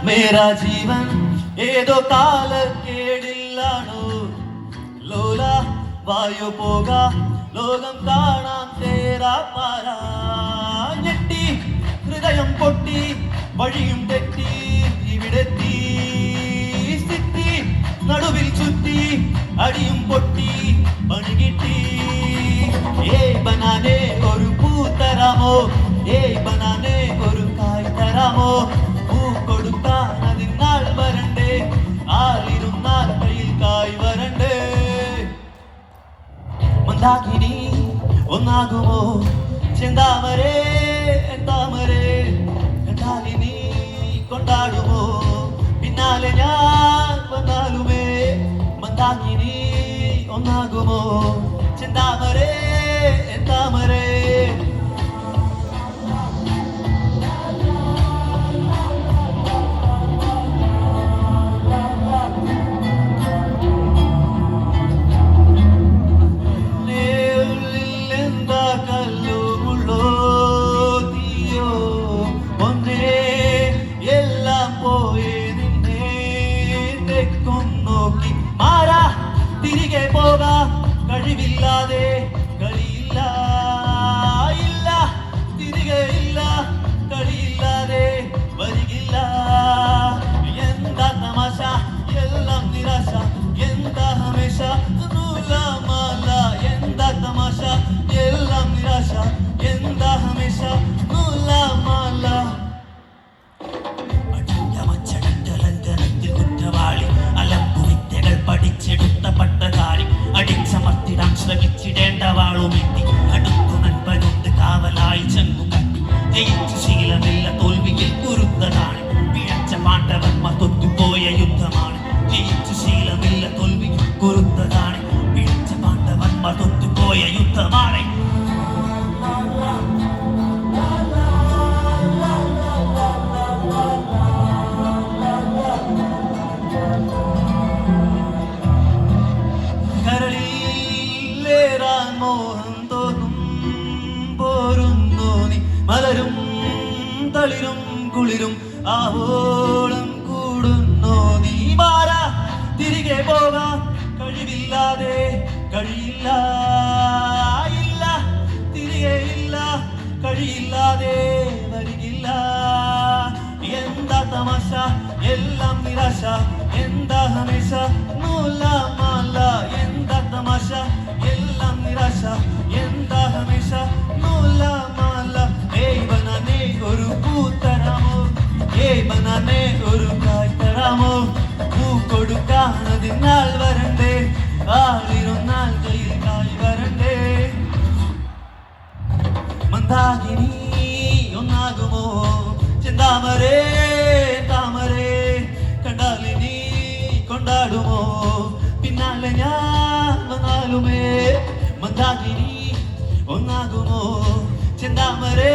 മേരാ ജീവൻ ഏതോ കാലക്കേടില്ലാണോ ലോല വായു പോക ലോകം കാണാം തേരാ പാരാ ഞെട്ടി ഹൃദയം പൊട്ടി വഴിയും തെറ്റി ഇവിടെത്തി സിറ്റി നടുവിൽ ചുറ്റി അടിയും പൊട്ടി പണികിട്ടി ഏയ് ബനാനെ ഒരു പൂ തരാമോ ഏയ് ബനാനെ ഒരു കായ് തരാമോ പൂ കൊടുക്കാൻ അതിനാൾ വരണ്ടേ ആളിരുന്നാൽ കയ്യിൽ കായ് വരണ്ടേ മന്ദാകിനി ഒന്നാകുമോ ചെന്താമരേ താമരേ കണ്ടാലിനി കൊണ്ടാടുമോ പിന്നാലെ ഞാൻ വന്നാലുമേ മന്ദാകിനി ഒന്നാകുമോ ചെന്താമരേ താമരേ തിരികെ പോക കഴിവില്ലാതെ കളിയില്ല ഇല്ല തിരികെ ഇല്ല കളിയില്ലാതെ വരികില്ല എന്താ തമാശ എല്ലാം നിരാശ എന്താ ഹമേശ നൂലമാല എന്താ തമാശ എല്ലാം നിരാശ എന്താ ഹമേശ നൂലമാല കുറ്റവാളി അലമ്പുവിദ്യകൾ പഠിച്ചെടുത്ത പട്ടധാരി അടിച്ചമർത്തിടാൻ ശ്രമിച്ചിടേണ്ട വാളുമെത്തി അടുത്തു നൻപനുണ്ട് കാവലായി ചെങ്കുകട്ടി ജയിച്ചു ശീലമില്ല തോൽവിയിൽ കുരുത്തതാണ് പിഴച്ച പാണ്ഡവന്മാർ തൊത്തുപോയ യുദ്ധമാണ് ജയിച്ചു ശീലമില്ല തോൽവിയിൽ കുരുത്തതാണ് പിഴച്ച പാണ്ഡവന്മാർ തൊത്തുപോയ യുദ്ധമാണ് മോഹം തോന്നും പോരുന്നു നീ മലരും തളിരും കുളിരും ആവോളം കൂടുന്നു നീ മാറാ തിരികെ പോകാൻ കഴിവില്ലാതെ കഴിയില്ല ഇല്ല തിരികെ ഇല്ല കഴിയില്ലാതെ വരികില്ല എന്താ തമാശ എല്ലാം നിരാശ എന്താ ഹമേശ നൂലമാല എന്താ തമാശ എല്ലാം നിരാശ എന്താ ഹമേശ നൂലമാല ഏയ് ബനാനെ ഒരു പൂ തരാമോ ഏയ് ബനാനെ ഒരു കായ് തരാമോ പൂ കൊടുക്കാൻ അതിനാൾ വരണ്ടേ ആളിരുന്നാൽ കയ്യിൽ കായ് വരണ്ടേ മന്ദാകിനി ഒന്നാകുമോ ചെന്താമരേ താമരേ കണ്ടാലിനി കൊണ്ടാടുമോ പിന്നാലെ ഞാൻ വന്നാലുമേ മന്ദാകിനി ഒന്നാകുമോ ചെന്താമരേ